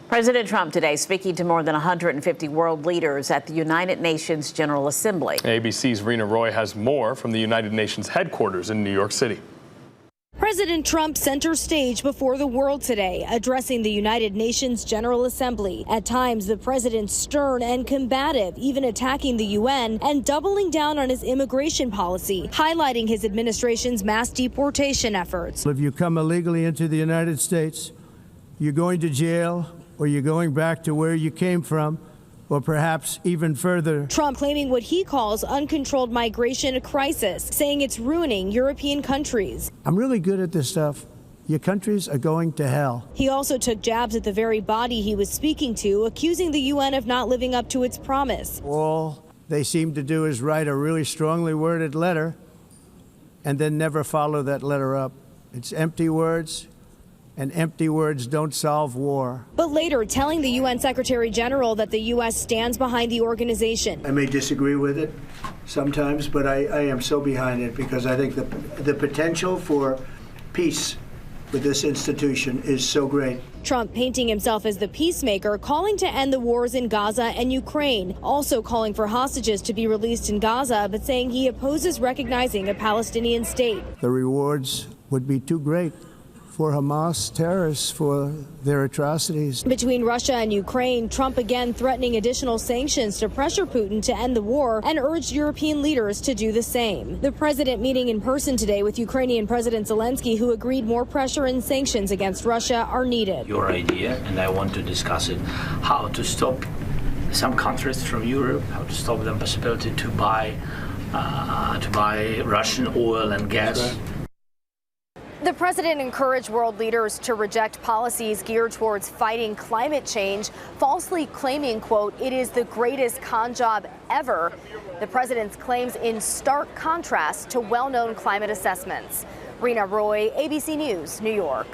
President Trump today speaking to more than 150 world leaders at the United Nations General Assembly. ABC's Rena Roy has more from the United Nations headquarters in New York City. President Trump center stage before the world today, addressing the United Nations General Assembly. At times, the president stern and combative, even attacking the UN and doubling down on his immigration policy, highlighting his administration's mass deportation efforts. If you come illegally into the United States, you're going to jail or you're going back to where you came from, or perhaps even further. Trump claiming what he calls uncontrolled migration crisis, saying it's ruining European countries. I'm really good at this stuff. Your countries are going to hell. He also took jabs at the very body he was speaking to, accusing the UN of not living up to its promise. All they seem to do is write a really strongly worded letter and then never follow that letter up. It's empty words. And empty words don't solve war. But later telling the UN Secretary General that the U.S. stands behind the organization. I may disagree with it sometimes, but I am so behind it because I think the potential for peace with this institution is so great. Trump painting himself as the peacemaker, calling to end the wars in Gaza and Ukraine, also calling for hostages to be released in Gaza, but saying he opposes recognizing a Palestinian state. The rewards would be too great for Hamas terrorists for their atrocities. Between Russia and Ukraine, Trump again threatening additional sanctions to pressure Putin to end the war and urged European leaders to do the same. The president meeting in person today with Ukrainian President Zelensky, who agreed more pressure and sanctions against Russia are needed. Your idea, and I want to discuss it, how to stop some countries from Europe, how to stop the possibility to buy Russian oil and gas. The president encouraged world leaders to reject policies geared towards fighting climate change, falsely claiming, quote, it is the greatest con job ever. The president's claims in stark contrast to well-known climate assessments. Rena Roy, ABC News, New York.